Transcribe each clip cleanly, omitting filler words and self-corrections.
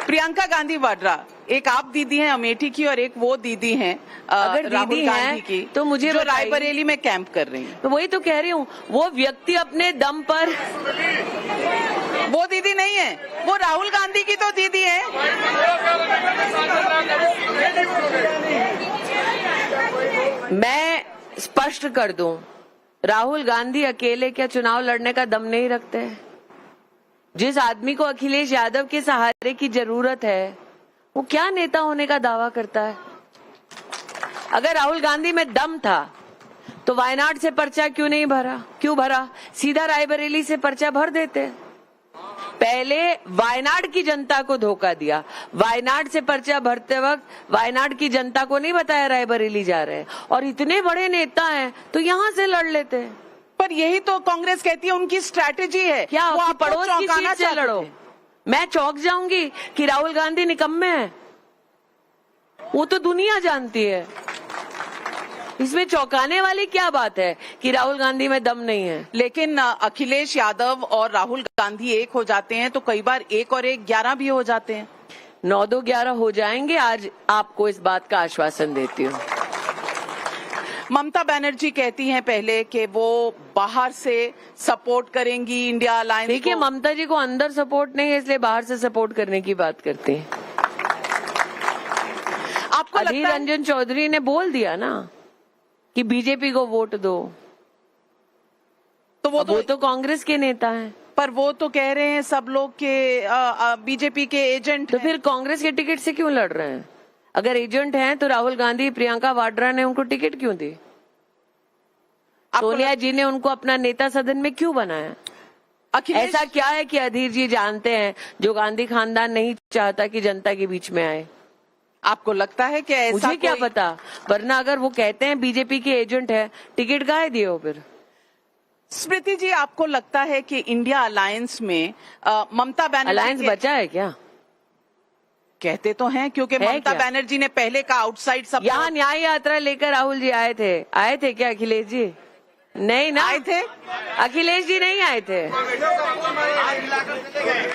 प्रियंका गांधी वाड्रा, एक आप दीदी हैं अमेठी की और एक वो दीदी हैं अगर राहुल दीदी गांधी की, तो मुझे जो रायबरेली में कैंप कर रही हैं। तो वही तो कह रही हूँ, वो व्यक्ति अपने दम पर, वो दीदी नहीं है, वो राहुल गांधी की तो दीदी है। मैं स्पष्ट कर दूं, राहुल गांधी अकेले क्या चुनाव लड़ने का दम नहीं रखते हैं। जिस आदमी को अखिलेश यादव के सहारे की जरूरत है, वो क्या नेता होने का दावा करता है। अगर राहुल गांधी में दम था तो वायनाड से पर्चा क्यों भरा, सीधा रायबरेली से पर्चा भर देते। पहले वायनाड की जनता को धोखा दिया, वायनाड से पर्चा भरते वक्त वायनाड की जनता को नहीं बताया रायबरेली जा रहे हैं, और इतने बड़े नेता हैं तो यहां से लड़ लेते हैं। पर यही तो कांग्रेस कहती है उनकी स्ट्रैटेजी है। क्या वो आप पड़ोस की सीट से लड़ो? मैं चौंक जाऊंगी कि राहुल गांधी निकम्मे हैं, वो तो दुनिया जानती है। इसमें चौंकाने वाली क्या बात है कि राहुल गांधी में दम नहीं है। लेकिन अखिलेश यादव और राहुल गांधी एक हो जाते हैं तो कई बार 1 और 1 11 भी हो जाते हैं। 9-2-11 हो जाएंगे, आज आपको इस बात का आश्वासन देती हूँ। ममता बनर्जी कहती हैं पहले कि वो बाहर से सपोर्ट करेंगी इंडिया अलायंस। देखिए, ममता जी को अंदर सपोर्ट नहीं है, इसलिए बाहर से सपोर्ट करने की बात करते हैं। आपको अधीर रंजन चौधरी ने बोल दिया ना कि बीजेपी को वोट दो, तो वो तो कांग्रेस के नेता हैं। पर वो तो कह रहे हैं सब लोग के बीजेपी के एजेंट तो फिर कांग्रेस के टिकट से क्यों लड़ रहे हैं? अगर एजेंट हैं तो राहुल गांधी, प्रियंका वाड्रा ने उनको टिकट क्यों दी? सोनिया जी ने उनको अपना नेता सदन में क्यों बनाया? ऐसा क्या है कि अधीर जी जानते हैं जो गांधी खानदान नहीं चाहता कि जनता के बीच में आए? आपको लगता है कि ऐसा? मुझे क्या पता, वरना अगर वो कहते हैं बीजेपी के एजेंट है, टिकट काहे दिए हो फिर? स्मृति जी, आपको लगता है कि इंडिया अलायंस में ममता बनर्जी अलायंस बचा है क्या? कहते तो हैं, क्योंकि ममता बनर्जी ने पहले का आउटसाइड सब। यहाँ न्याय यात्रा लेकर राहुल जी आए थे क्या अखिलेश जी? नहीं ना, आए थे? अखिलेश जी नहीं आए थे।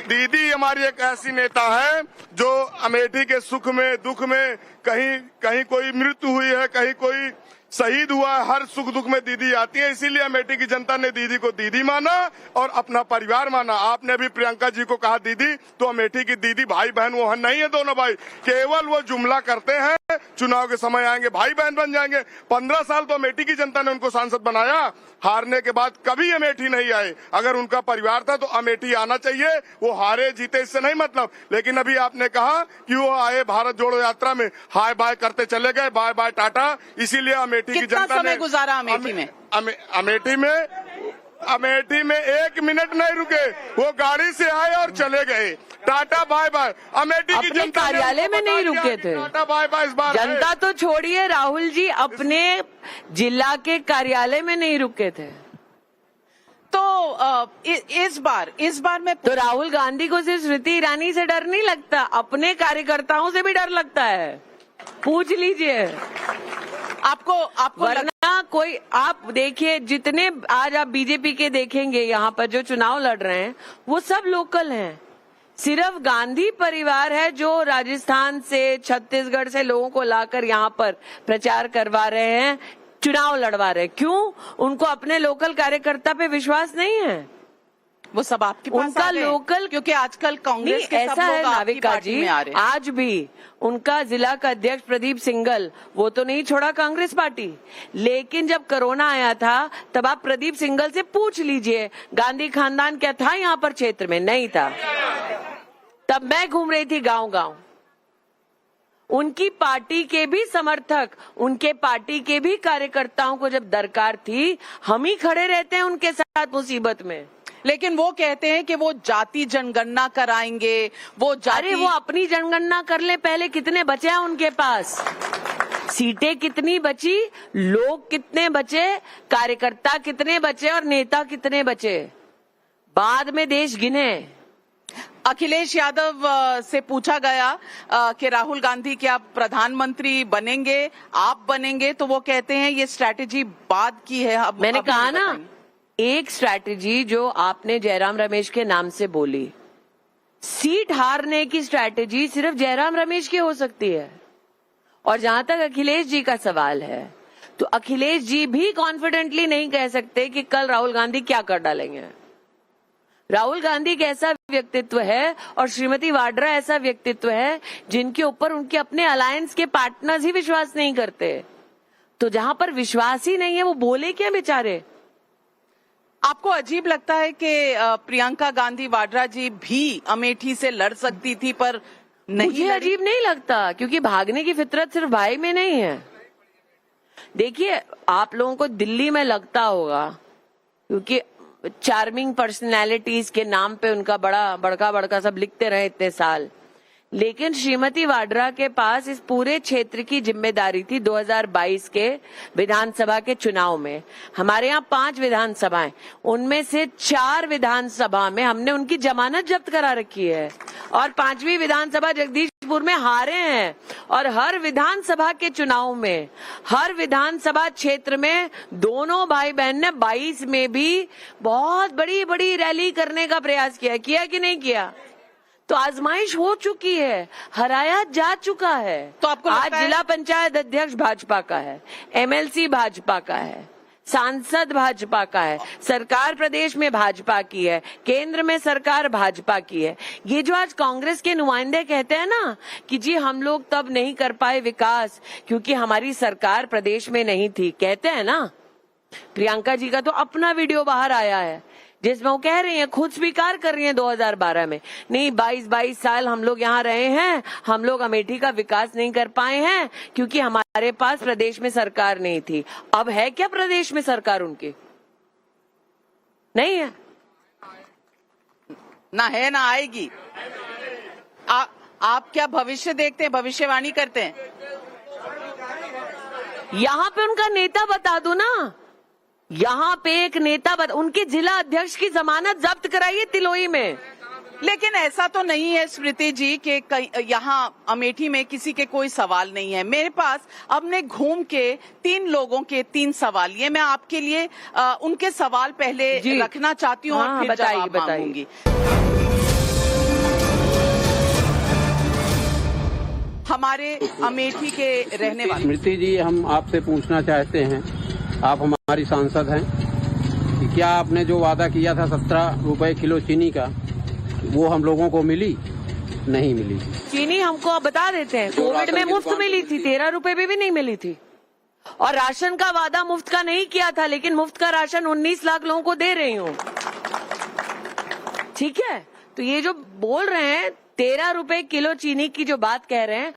दीदी हमारी एक ऐसी नेता है जो अमेठी के सुख में दुख में, कहीं कोई मृत्यु हुई है, कहीं कोई शहीद हुआ है, हर सुख दुख में दीदी आती है। इसीलिए अमेठी की जनता ने दीदी को दीदी माना और अपना परिवार माना। आपने अभी प्रियंका जी को कहा दीदी, तो अमेठी की दीदी भाई बहन वो नहीं है दोनों भाई, केवल वो जुमला करते हैं। चुनाव के समय आएंगे भाई बहन बन जाएंगे। 15 साल तो अमेठी की जनता ने उनको सांसद बनाया, हारने के बाद कभी अमेठी नहीं आए। अगर उनका परिवार था तो अमेठी आना चाहिए, वो हारे जीते इससे नहीं मतलब। लेकिन अभी आपने कहा कि वो आए भारत जोड़ो यात्रा में, हाय बाय करते चले गए, बाय बाय टाटा। इसीलिए अमेठी की जनता ने समय गुजारा अमेठी में? अमेठी में 1 मिनट नहीं रुके, वो गाड़ी से आए और चले गए, टाटा बाय बाय। अमेठी की जनता कार्यालय में नहीं रुके थे, टाटा बाय बाय। इस बार जनता तो छोड़िए, राहुल जी अपने जिला के कार्यालय में नहीं रुके थे। तो इस बार में तो राहुल गांधी को सिर्फ स्मृति ईरानी से डर नहीं लगता, अपने कार्यकर्ताओं से भी डर लगता है। पूछ लीजिए आपको वरना कोई, आप देखिए जितने आज आप बीजेपी के देखेंगे यहाँ पर जो चुनाव लड़ रहे हैं, वो सब लोकल हैं। सिर्फ गांधी परिवार है जो राजस्थान से, छत्तीसगढ़ से लोगों को लाकर यहाँ पर प्रचार करवा रहे हैं, चुनाव लड़वा रहे हैं। क्यों? उनको अपने लोकल कार्यकर्ता पे विश्वास नहीं है। वो सब आपके पास उनका लोकल, क्योंकि आजकल कांग्रेस के सब ऐसा लोग है नाविका जी, आज भी उनका जिला का अध्यक्ष प्रदीप सिंघल, वो तो नहीं छोड़ा कांग्रेस पार्टी। लेकिन जब कोरोना आया था तब आप प्रदीप सिंघल से पूछ लीजिए, गांधी खानदान क्या था यहाँ पर क्षेत्र में? नहीं था। तब मैं घूम रही थी गांव गांव, उनकी पार्टी के भी समर्थक, उनके पार्टी के भी कार्यकर्ताओं को जब दरकार थी, हम ही खड़े रहते हैं उनके साथ मुसीबत में। लेकिन वो कहते हैं कि वो जाति जनगणना कराएंगे, अरे वो अपनी जनगणना कर ले पहले, कितने बचे हैं उनके पास, सीटें कितनी बची, लोग कितने बचे, कार्यकर्ता कितने बचे और नेता कितने बचे, बाद में देश गिने। अखिलेश यादव से पूछा गया कि राहुल गांधी क्या प्रधानमंत्री बनेंगे, आप बनेंगे, तो वो कहते हैं ये स्ट्रैटेजी बाद की है। मैंने कहा ना, एक स्ट्रैटेजी जो आपने जयराम रमेश के नाम से बोली, सीट हारने की स्ट्रैटेजी सिर्फ जयराम रमेश की हो सकती है। और जहां तक अखिलेश जी का सवाल है, तो अखिलेश जी भी कॉन्फिडेंटली नहीं कह सकते कि कल राहुल गांधी क्या कर डालेंगे। राहुल गांधी एक ऐसा व्यक्तित्व है और श्रीमती वाड्रा ऐसा व्यक्तित्व है जिनके ऊपर उनके अपने अलायंस के पार्टनर्स ही विश्वास नहीं करते। तो जहां पर विश्वास ही नहीं है, वो बोले क्या बेचारे। आपको अजीब लगता है कि प्रियंका गांधी वाड्रा जी भी अमेठी से लड़ सकती थी पर नहीं मुझे लड़ी? अजीब नहीं लगता, क्योंकि भागने की फितरत सिर्फ भाई में नहीं है। देखिए, आप लोगों को दिल्ली में लगता होगा क्योंकि चार्मिंग पर्सनैलिटीज के नाम पे उनका बड़का सब लिखते रहे इतने साल, लेकिन श्रीमती वाड्रा के पास इस पूरे क्षेत्र की जिम्मेदारी थी 2022 के विधानसभा के चुनाव में। हमारे यहाँ 5 विधानसभाएं, उनमें से 4 विधानसभा में हमने उनकी जमानत जब्त करा रखी है और 5वीं विधानसभा जगदीशपुर में हारे हैं। और हर विधानसभा के चुनाव में, हर विधानसभा क्षेत्र में दोनों भाई बहन ने 22 में भी बहुत बड़ी बड़ी रैली करने का प्रयास किया कि नहीं किया। तो आजमाइश हो चुकी है, हराया जा चुका है। तो आपको आज लगता है जिला पंचायत अध्यक्ष भाजपा का है, एमएलसी भाजपा का है, सांसद भाजपा का है, सरकार प्रदेश में भाजपा की है, केंद्र में सरकार भाजपा की है। ये जो आज कांग्रेस के नुमाइंदे कहते हैं ना कि जी हम लोग तब नहीं कर पाए विकास क्योंकि हमारी सरकार प्रदेश में नहीं थी, कहते हैं ना। प्रियंका जी का तो अपना वीडियो बाहर आया है जिसमें वो कह रही हैं, खुद स्वीकार कर रही हैं 2012 में, नहीं 22 साल हम लोग यहाँ रहे हैं, हम लोग अमेठी का विकास नहीं कर पाए हैं क्योंकि हमारे पास प्रदेश में सरकार नहीं थी। अब है क्या प्रदेश में सरकार उनकी? नहीं है, ना है ना आएगी। आप क्या भविष्य देखते हैं, भविष्यवाणी करते हैं? यहाँ पे उनका नेता बता दो ना, यहाँ पे एक नेता उनके जिला अध्यक्ष की जमानत जब्त कराइए तिलोई में। लेकिन ऐसा तो नहीं है स्मृति जी कि यहाँ अमेठी में किसी के कोई सवाल नहीं है। मेरे पास अब ने घूम के 3 लोगों के 3 सवाल, ये मैं आपके लिए उनके सवाल पहले रखना चाहती हूँ और फिर जवाब मांगूंगी। हमारे अमेठी के रहने वाले स्मृति जी, हम आपसे पूछना चाहते हैं, आप हमारी सांसद हैं, कि क्या आपने जो वादा किया था 17 रुपए किलो चीनी का, वो हम लोगों को मिली? नहीं मिली। चीनी हमको आप बता देते हैं, कोविड में मुफ्त मिली थी, 13 रुपए में भी नहीं मिली थी। और राशन का वादा मुफ्त का नहीं किया था, लेकिन मुफ्त का राशन 19 लाख लोगों को दे रही हूँ। ठीक है, तो ये जो बोल रहे हैं 13 रुपए किलो चीनी की जो बात कह रहे हैं,